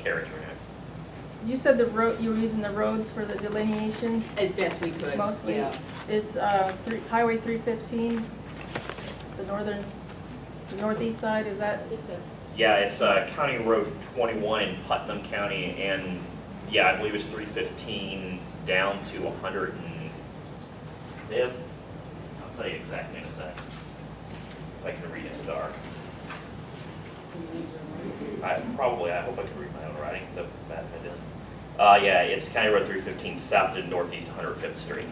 character next. You said you were using the roads for the delineation As best we could. mostly. Yeah. Is Highway 315, the northeast side, is that? Yeah, it's County Road 21 in Putnam County, and yeah, I believe it's 315 down to 105th. I'll tell you exactly in a sec. If I can read it in the dark. I hope I can read my own writing. The bad if I didn't. Yeah, it's County Road 315 south to northeast 105th Street.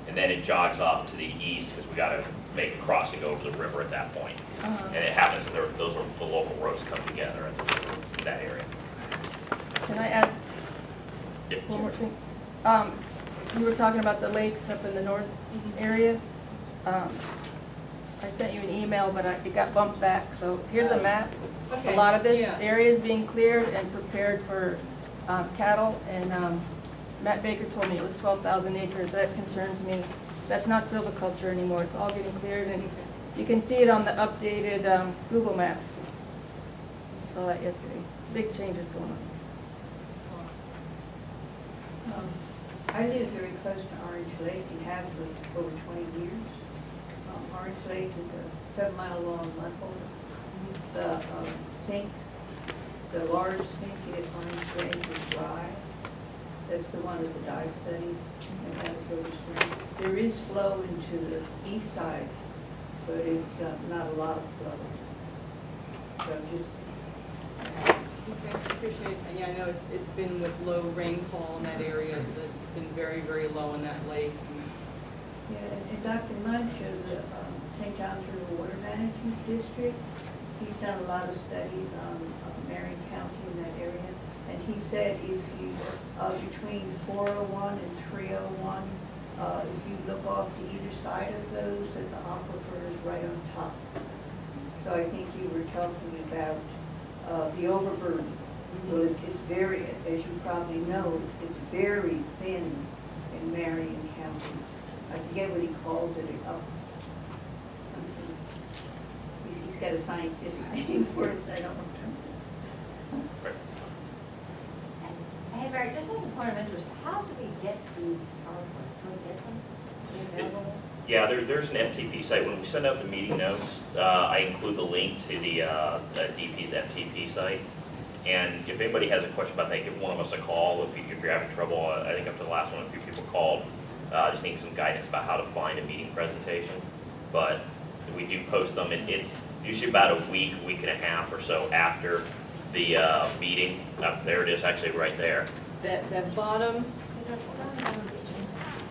And then it jogs off to the east because we got to make a crossing over the river at that point. And it happens that those are the local roads come together in that area. Can I add Yep. one more thing? You were talking about the lakes up in the north area. I sent you an email, but it got bumped back, so here's a map. Okay. A lot of this Yeah. area is being cleared and prepared for cattle, and Matt Baker told me it was 12,000 acres. That concerns me. That's not silviculture anymore. It's all getting cleared, and you can see it on the updated Google Maps. Saw that yesterday. Big changes going on. I live very close to Orange Lake and have for over 20 years. Orange Lake is a 7-mile-long mud hole. The sink, the large sink at Orange Lake is dry. That's the one that the dye study and has Silver Spring. There is flow into the east side, but it's not a lot of flow. So just Okay, appreciate it. And yeah, I know it's been with low rainfall in that area. It's been very, very low in that lake. Yeah, and Dr. Munch of the St. John's River Water Management District, he's done a lot of studies on Marion County in that area, and he said if you, between 401 and 301, if you look off to either side of those, that the aquifer is right on top. So I think you were talking about the overburden. Well, it's very, as you probably know, it's very thin in Marion County. I forget what he calls it, something. He's got a scientific name for it, I don't remember. Hey, Barry, just as a point of interest, how do we get these PowerPoints? Can we get them? Are they available? Yeah, there's an FTP site. When we send out the meeting notes, I include the link to the DP's FTP site. And if anybody has a question about that, give one of us a call. If you're having trouble, I think up to the last one, a few people called. Just need some guidance about how to find a meeting presentation. But we do post them. It's usually about a week and a half or so after the meeting. There it is, actually right there. That bottom,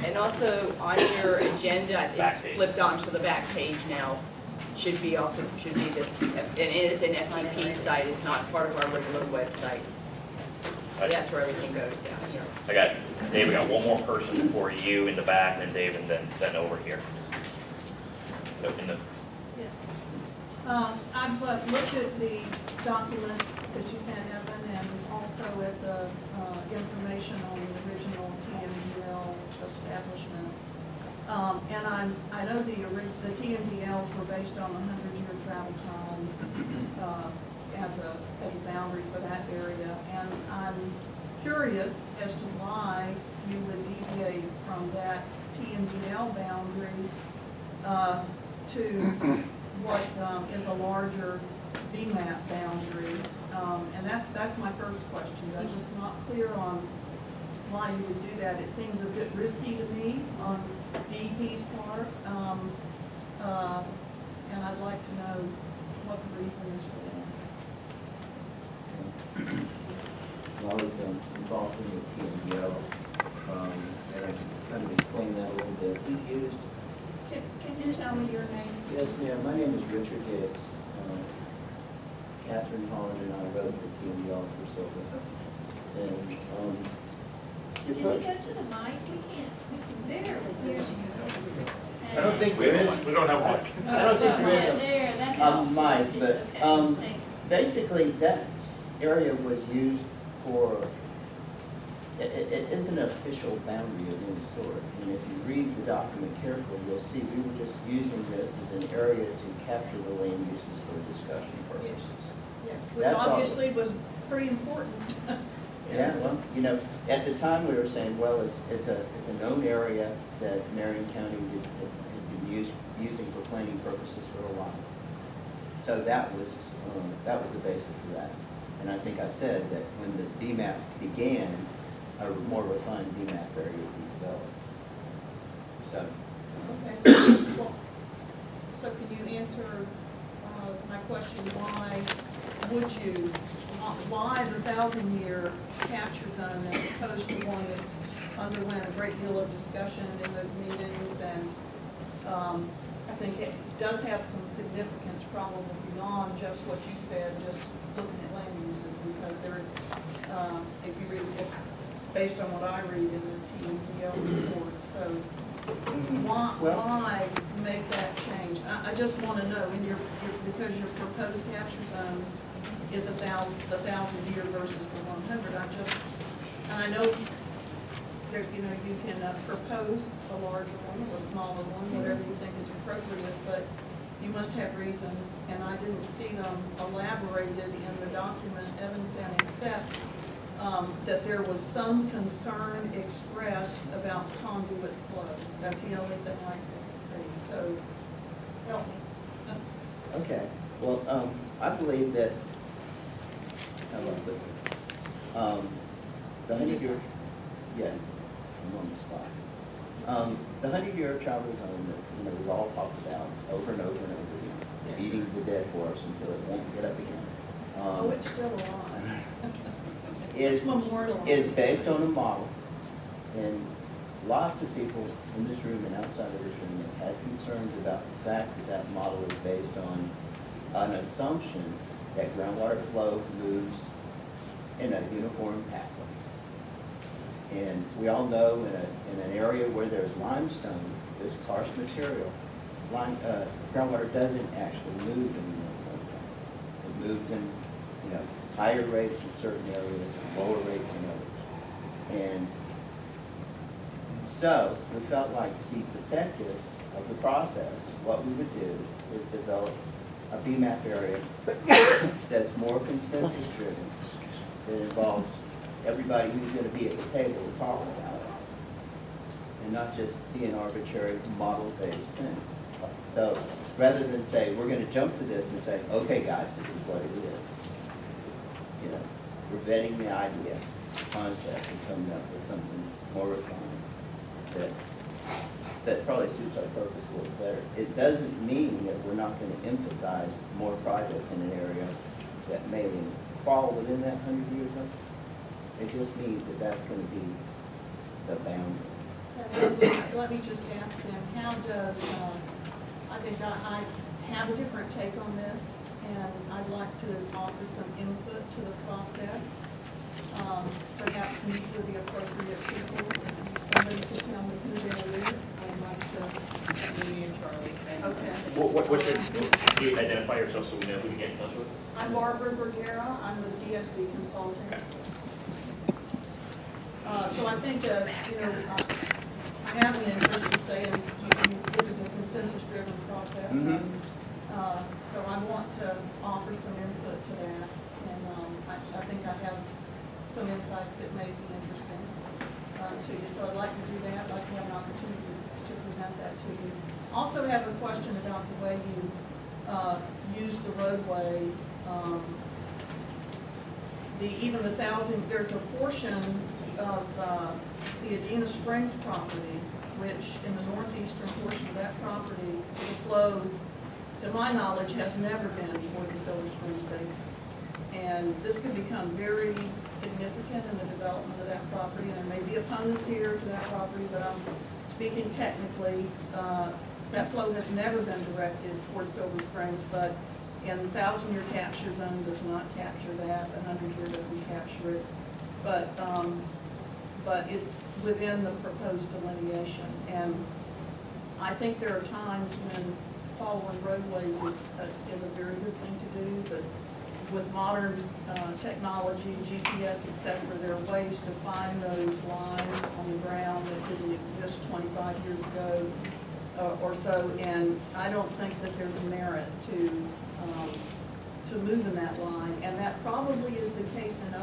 and also on your agenda, Back it's page. flipped onto the back page now. Should be this, and it is an FTP site. It's not part of our regular website. So that's where everything goes down here. Dave, we got one more person before you in the back, and then Dave, and then over here. So in the, Yes. I've looked at the document that you sent, Evan, and also at the information on the original TMDL establishments. And I know the TMDLs were based on the 100-year travel time as a boundary for that area. And I'm curious as to why you would deviate from that TMDL boundary to what is a larger BMAP boundary. And that's my first question. I'm just not clear on why you would do that. It seems a bit risky to me on DEP's part. And I'd like to know what the reason is for that. I was involved in the TMDL, and I can kind of explain that a little bit. We used. Can you tell me your name? Yes, ma'am. My name is Richard Hicks. Catherine Holland and I wrote the TMDL for Silver. And Did you go to the mic? We can barely hear you. I don't think there is. We don't have one. I don't think there is There, that a helps. mic, but Okay, thanks. basically that area was used for. It isn't an official boundary of any sort. And if you read the document carefully, you'll see we were just using this as an area to capture the land uses for discussion purposes. Yeah. Which That's all. obviously was pretty important. Yeah, well, you know, at the time, we were saying, well, it's a known area that Marion County had been using for planning purposes for a while. So that was the basis for that. And I think I said that when the BMAP began, a more refined BMAP area would be developed. So, Okay, so can you answer my question, why the 1,000-year capture zone as opposed to one that underwent a great deal of discussion in those meetings, and I think it does have some significance probably beyond just what you said, just looking at land uses, because there, if you read, based on what I read in the TMDL report, so why make that change? I just want to know, because your proposed capture zone is the 1,000-year versus the 100. And I know there, you can propose a larger one or a smaller one, whatever you think is appropriate, but you must have reasons, and I didn't see them elaborated in the document Evan sent, except that there was some concern expressed about conduit flow. That's the only thing I could see, so help me. okay. Well, I believe that, how do I put this? The 100-year, yeah, I'm on the spot. The 100-year travel zone that we've all talked about over and over and over again, Yes. beating the dead horse until it won't get up again. Oh, it's still alive. is, It's memorialized. is based on a model, and lots of people in this room and outside of this room have had concerns about the fact that that model is based on an assumption that groundwater flow moves in a uniform pathway. And we all know in an area where there's limestone, this harsh material, groundwater doesn't actually move in a uniform pathway. It moves in, higher rates in certain areas and lower rates in others. And so we felt like to be protective of the process, what we would do is develop a BMAP area that's more consensus driven, that involves everybody who's going to be at the table to talk about it, and not just be an arbitrary model-based thing. So rather than say, we're going to jump to this and say, okay guys, this is what it is. We're vetting the idea, concept, and coming up with something more refined that probably suits our purpose a little better. It doesn't mean that we're not going to emphasize more projects in an area that may fall within that 100-year zone. It just means that that's going to be the boundary. Let me just ask them, how does, I think I have a different take on this, and I'd like to offer some input to the process. Perhaps meet with the appropriate people. Somebody could tell me who that is. I'd like to. Me and Charlie. Okay. What's can you identify yourself so we know who to get in touch with? I'm Barbara Vergara. I'm with DSB Consulting. Okay. So I think, I have an interest in saying this is a consensus-driven process. Mhm. So I want to offer some input to that, and I think I have some insights that may be interesting to you. So I'd like to do that. I'd like to have an opportunity to present that to you. Also have a question about the way you use the roadway. Even the 1,000, there's a portion of the Adena Springs property, which in the northeastern portion of that property, the flow, to my knowledge, has never been toward the Silver Springs Basin. And this could become very significant in the development of that property, and there may be opponents here to that property, but I'm speaking technically. That flow has never been directed toward Silver Springs, but in 1,000-year capture zone does not capture that, 100-year doesn't capture it. But it's within the proposed delineation. And I think there are times when following roadways is a very good thing to do, but with modern technology, GPS, et cetera, there are ways to find those lines on the ground that didn't exist 25 years ago or so, and I don't think that there's merit to moving that line, and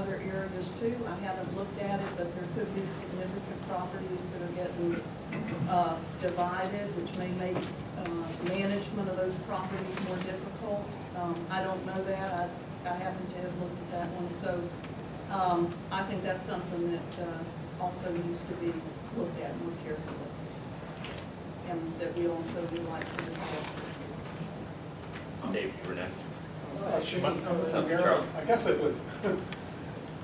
other areas too. I haven't looked at it, but there could be significant properties that are getting divided, which may make management of those properties more difficult. I don't know that. I happen to have looked at that one. So I think that's something that also needs to be looked at more carefully, and that we also would like to discuss. Dave, you were next. Charlie. I guess it would, I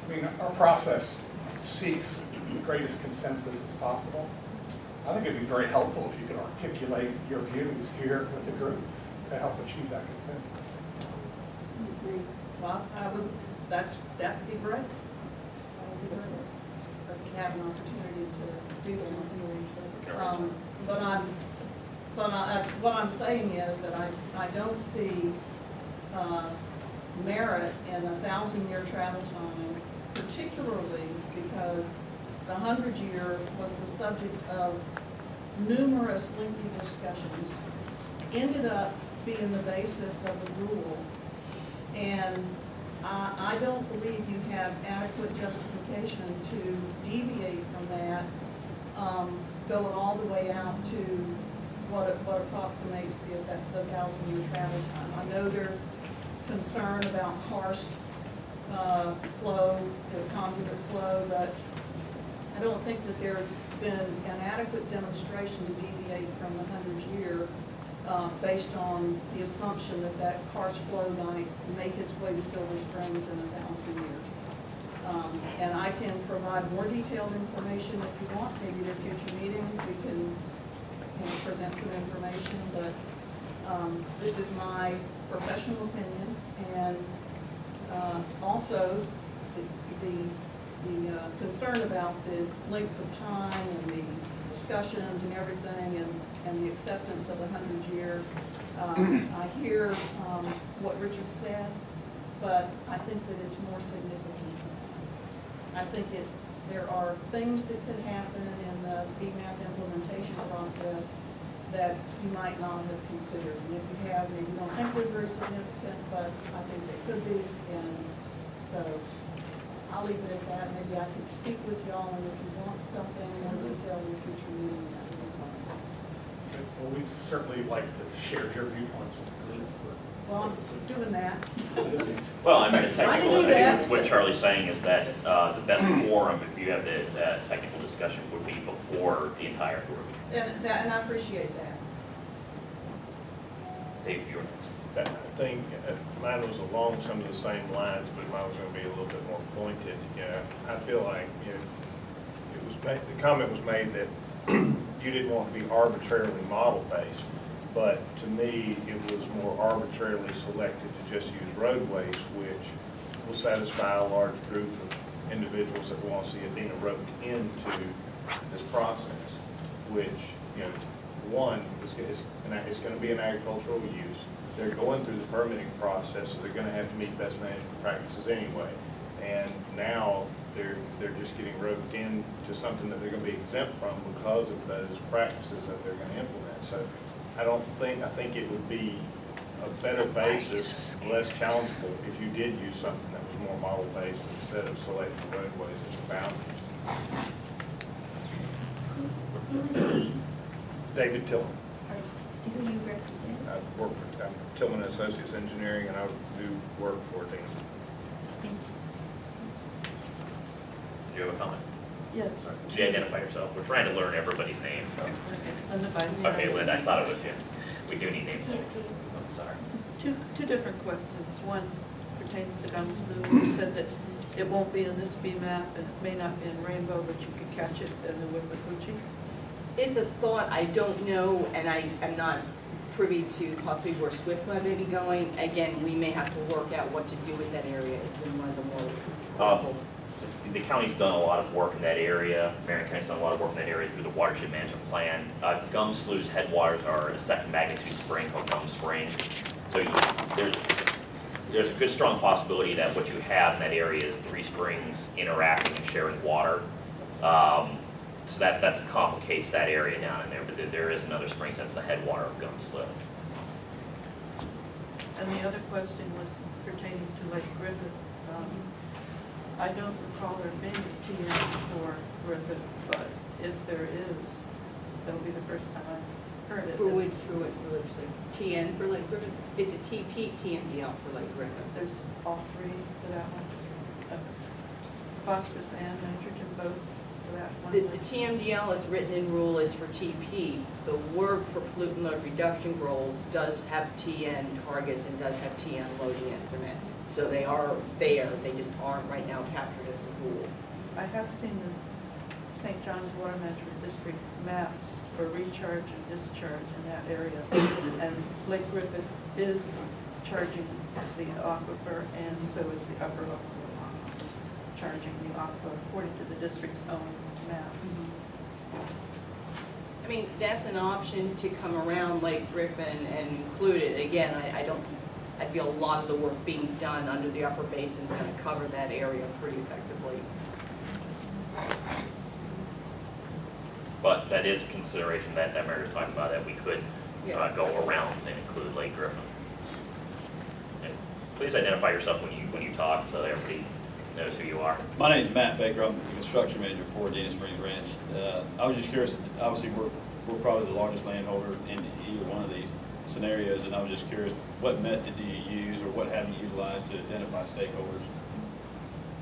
mean, our process seeks the greatest consensus as possible. I think it'd be very helpful if you could articulate your views here with the group to help achieve that consensus. Well, I would, that'd be great. That would be great. But to have an opportunity to do that. What I'm saying is that I don't see merit in a 1,000-year travel time, particularly because the 100-year was the subject of numerous lengthy discussions, ended up being the basis of the rule, and I don't believe you have adequate justification to deviate from that, going all the way out to what approximates the 1,000-year travel time. I know there's concern about karst flow, the conduit flow, but I don't think that there's been an adequate demonstration to deviate from the 100-year based on the assumption that karst flow might make its way to Silver Springs in 1,000 years. And I can provide more detailed information if you want. Maybe at a future meeting we can present some information, but this is my professional opinion, and also the concern about the length of time and the discussions and everything, and the acceptance of the 100-year. I hear what Richard said, but I think that it's more significant than that. I think there are things that could happen in the BMAP implementation process that you might not have considered. And if you have, maybe you don't think they're very significant, but I think they could be. And so I'll leave it at that. Maybe I could speak with y'all, and if you want something more detailed in a future meeting, that would be fine. Well, we'd certainly like to share your viewpoints with the group. Well, I'm doing that. Well, I mean, the Trying to technical, do I that. think what Charlie's saying is that the best forum, if you have the technical discussion, would be before the entire group. And I appreciate that. Dave, you're next. I think mine was along some of the same lines, but mine was going to be a little bit more pointed. You know, I feel like it was the comment was made that you didn't want to be arbitrarily model-based, but to me, it was more arbitrarily selected to just use roadways, which will satisfy a large group of individuals that want to see Adena roped into this process, which, one, it's going to be an agricultural use. They're going through the permitting process, so they're going to have to meet best management practices anyway. And now they're just getting roped into something that they're going to be exempt from because of those practices that they're going to implement. So I think it would be a better basis, less challengeable, if you did use something that was more model-based instead of selecting roadways as the boundaries. David Tillman. Who you represent? I work for Tillman Associates Engineering, and I do work for Adena. Do you have a comment? Yes. Could you identify yourself? We're trying to learn everybody's names. So. Linda Basin. Okay, Linda, I thought it was you. We do need names. Oh, sorry. Two different questions. One pertains to gum slough. You said that it won't be in this BMAP and it may not be in Rainbow, but you could catch it in the Withlacoochee. It's a thought, I don't know, and I am not privy to possibly where Swiftmud may be going. Again, we may have to work out what to do with that area. It's in one of the more The county's done a lot of work in that area. Marion County's done a lot of work in that area through the watershed management plan. Gum Slough's headwaters are a second magnitude spring called Gum Springs. So there's a good strong possibility that what you have in that area is three springs interacting and sharing water. So that complicates that area down in there, but there is another spring that's the headwater of Gum Slough. And the other question was pertaining to Lake Griffith. I don't recall there being a TN for Griffin, but if there is, that'll be the first time I've heard it. For which, like TN for Lake Griffin? It's a TP, TMDL for Lake Griffin. There's all three for that one. Phosphorus and nitrogen both for that one. The TMDL is written in rule is for TP. The work for pollutant load reduction goals does have TN targets and does have TN loading estimates. So they are there, they just aren't right now captured as a rule. I have seen the St. John's Water Management District maps for recharge and discharge in that area. And Lake Griffin is charging the aquifer, and so is the upper aquifer charging the aquifer according to the district's own maps. I mean, that's an option to come around Lake Griffin and include it. Again, I feel a lot of the work being done under the upper basin is going to cover that area pretty effectively. But that is a consideration that Mary was talking about, that we could Yeah. go around and include Lake Griffin. And please identify yourself when you talk so that everybody knows who you are. My name is Matt Baker. I'm the construction manager for Dennis Springs Ranch. I was just curious, obviously we're probably the largest landholder in either one of these scenarios, and I was just curious, what method do you use or what have you utilized to identify stakeholders?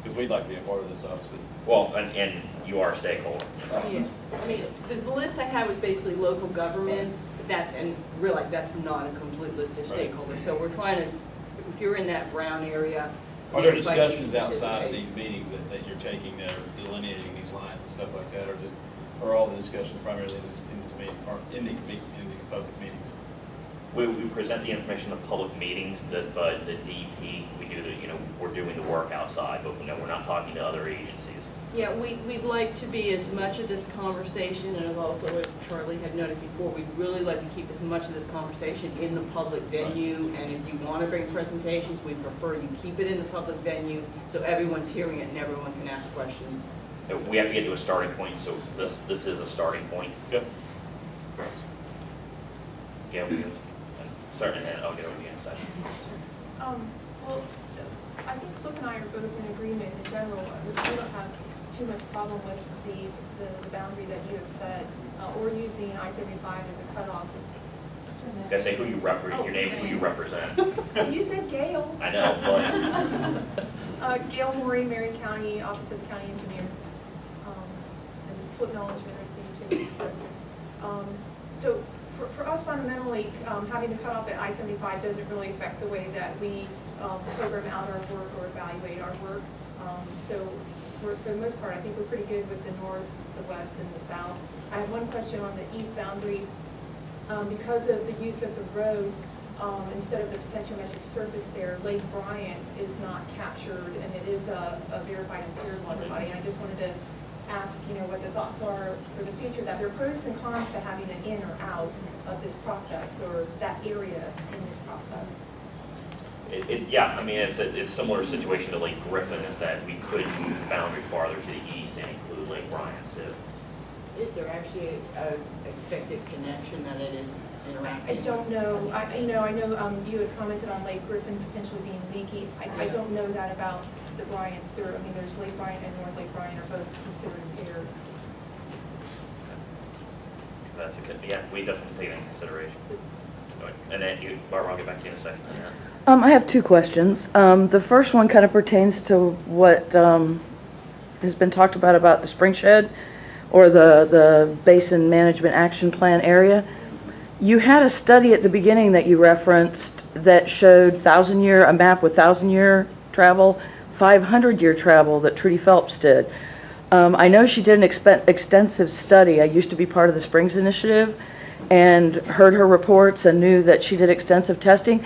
Because we'd like to be a part of this, obviously. Well, and you are a stakeholder. Yeah, I mean, the list I had was basically local governments, and realize that's not a complete list of Right. stakeholders. So we're trying to, if you're in that brown area. Are there everybody should discussions outside of participate. these meetings that you're taking that are delineating these lines and stuff like that, or are all the discussions primarily in this meeting, or in the public meetings? We present the information in public meetings, but the DEP, we're doing the work outside, but we're not talking to other agencies. Yeah, we'd like to be as much of this conversation, and also, as Charlie had noted before, we'd really like to keep as much of this conversation in the public venue. And if you want to bring presentations, we prefer you keep it in the public venue so everyone's hearing it and everyone can ask questions. We have to get to a starting point, so this is a starting point. Yep. Yeah, we certainly, and I'll get over to you in a second. Well, I think Flip and I are both in agreement in general. We don't have too much problem with the boundary that you have set, or using I-75 as a cutoff. Gotta say who you represent, your name, who you represent. You said Gail. I know, but Gail Morey, Marion County, Office of the County Engineer, and Flip Knowledge University too. So for us fundamentally, having the cutoff at I-75 doesn't really affect the way that we program out our work or evaluate our work. So for the most part, I think we're pretty good with the north, the west, and the south. I have one question on the east boundary. Because of the use of the roads, instead of the potentiometric surface there, Lake Bryant is not captured, and it is a verified impaired water body. And I just wanted to ask, what the thoughts are for the future, that there are pros and cons to having an in or out of this process, or that area in this process. yeah, I mean, it's a similar situation to Lake Griffin, is that we could move the boundary farther to the east and include Lake Bryant too. Is there actually a expected connection that it is interacting? I don't know. I know you had commented on Lake Griffin potentially being leaky. I don't know that about the Bryants. There's Lake Bryant and North Lake Bryant are both considered impaired. Yeah, we definitely take that into consideration. And then Barbara, I'll get back to you in a second. I have two questions. The first one kind of pertains to what has been talked about the spring shed or the Basin Management Action Plan area. You had a study at the beginning that you referenced that showed a map with 1,000-year travel, 500-year travel that Trudy Phelps did. I know she did an extensive study. I used to be part of the Springs Initiative and heard her reports and knew that she did extensive testing.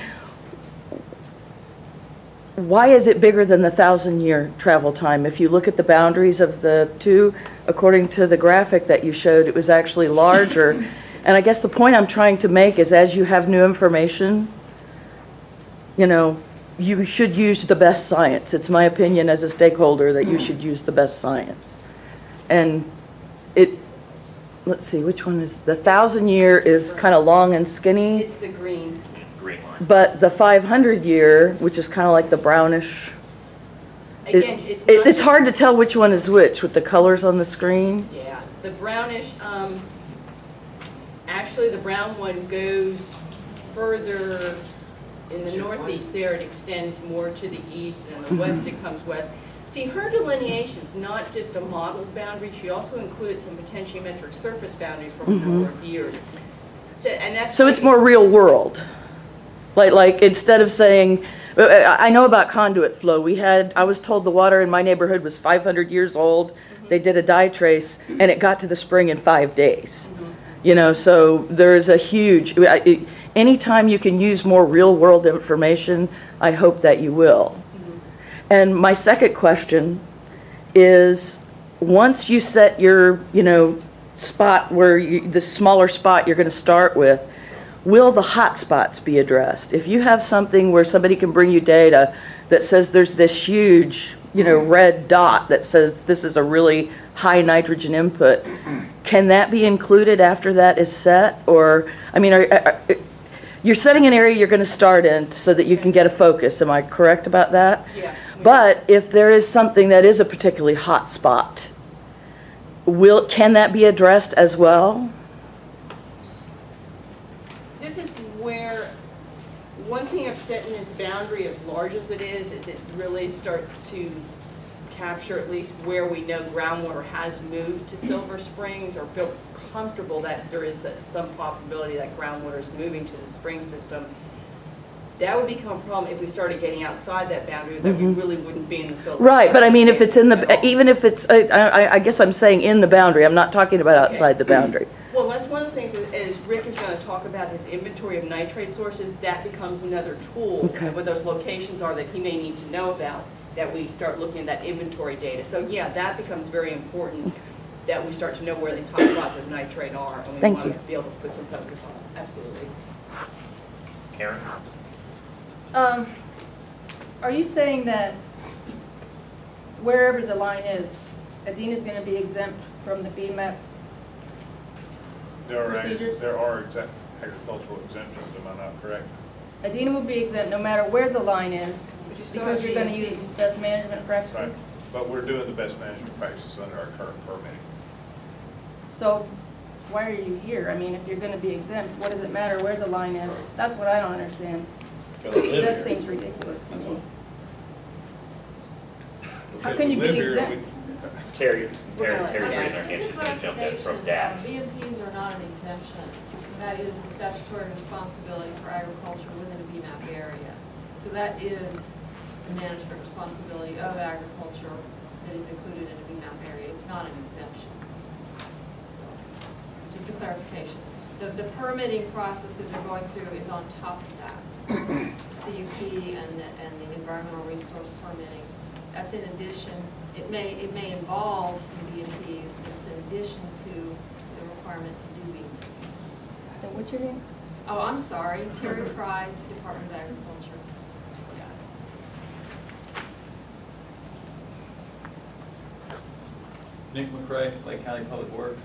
Why is it bigger than the 1,000-year travel time? If you look at the boundaries of the two, according to the graphic that you showed, it was actually larger. And I guess the point I'm trying to make is, as you have new information, you should use the best science. It's my opinion as a stakeholder that you should use the best science. And let's see, which one is, the 1,000-year is kind of long and skinny. It's the green. Green line. But the 500-year, which is kind of like the brownish, Again, it's not. It's hard to tell which one is which with the colors on the screen. Yeah, the brownish, actually, the brown one goes further in the northeast there. It extends more to the east, and in the west it comes west. See, her delineation's not just a modeled boundary, she also included some potentiometric surface boundaries from a number of years. And that's So it's more real world. Like instead of saying, I know about conduit flow. I was told the water in my neighborhood was 500 years old. They did a dye trace and it got to the spring in 5 days. You know, so there is a huge, anytime you can use more real world information, I hope that you will. And my second question is, once you set your, spot where the smaller spot you're going to start with, will the hot spots be addressed? If you have something where somebody can bring you data that says there's this huge, red dot that says this is a really high nitrogen input, can that be included after that is set? Or, you're setting an area you're going to start in so that you can get a focus. Am I correct about that? Yeah. But if there is something that is a particularly hot spot, can that be addressed as well? This is where, one thing of setting this boundary as large as it is it really starts to capture at least where we know groundwater has moved to Silver Springs, or feel comfortable that there is some possibility that groundwater is moving to the spring system. That would become a problem if we started getting outside that boundary, that we really wouldn't be in the Silver Right, but I mean, if it's in at all. even if it's, I guess I'm saying in the boundary, I'm not talking about outside the boundary. Well, that's one of the things, as Rick is going to talk about his inventory of nitrate sources, that becomes another tool. Okay. What those locations are that he may need to know about, that we start looking at that inventory data. So yeah, that becomes very important, that we start to know where these hotspots of nitrate are, and we Thank want you. to be able to put some focus on it. Absolutely. Karen? Are you saying that wherever the line is, Adina's going to be exempt from the BMAP? Procedures? There are agricultural exemptions, am I not correct? Adina will be exempt no matter where the line is, But you still because have you're going to BMPs. use best management Right, practices? but we're doing the best management practices under our current permitting. So why are you here? I mean, if you're going to be exempt, what does it matter where the line is? That's what I don't understand. That seems ridiculous to me. How can you be exempt? Terry's We're gonna let raising her Matt. hand, she's gonna jump in from DAX. BMPs are not an exemption. That is the statutory responsibility for agriculture within a BMAP area. So that is the management responsibility of agriculture that is included in a BMAP area. It's not an exemption. So, just a clarification. The permitting process that they're going through is on top of that. CUP and the environmental resource permitting. That's in addition. It may involve some BMPs, but it's in addition to the requirement to do BMPs. And what's your name? Oh, I'm sorry, Terry Pride, Department of Agriculture. Nick McCray, Lake County Public Works.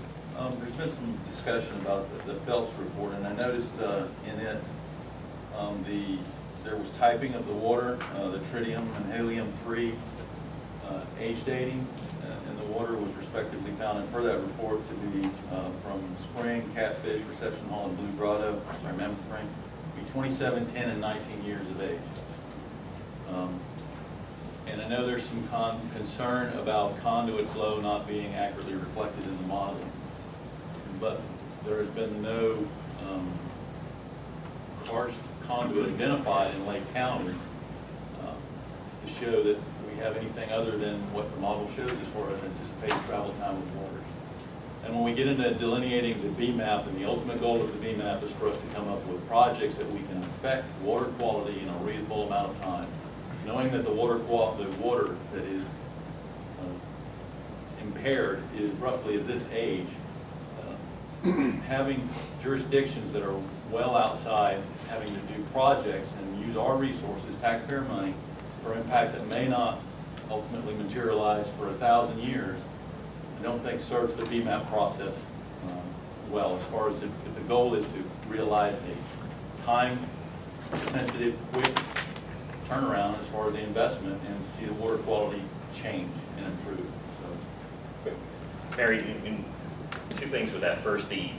There's been some discussion about the Phelps report, and I noticed in it there was typing of the water, the tritium and helium-3 age dating, and the water was respectively found, and per that report, to be from Spring, Catfish, Reception Hall, and Blue Grotto, Mammoth Spring, to be 27, 10, and 19 years of age. And I know there's some concern about conduit flow not being accurately reflected in the modeling, but there has been no karst conduit identified in Lake County to show that we have anything other than what the model shows as far as anticipated travel time of waters. And when we get into delineating the BMAP, and the ultimate goal of the BMAP is for us to come up with projects that we can affect water quality in a reasonable amount of time. Knowing that the water that is impaired is roughly of this age, having jurisdictions that are well outside having to do projects and use our resources, taxpayer money, for impacts that may not ultimately materialize for 1,000 years, I don't think serves the BMAP process well, as far as if the goal is to realize a time-sensitive, quick turnaround as far as the investment and see the water quality change and improve, so. Mary, two things with that. First, the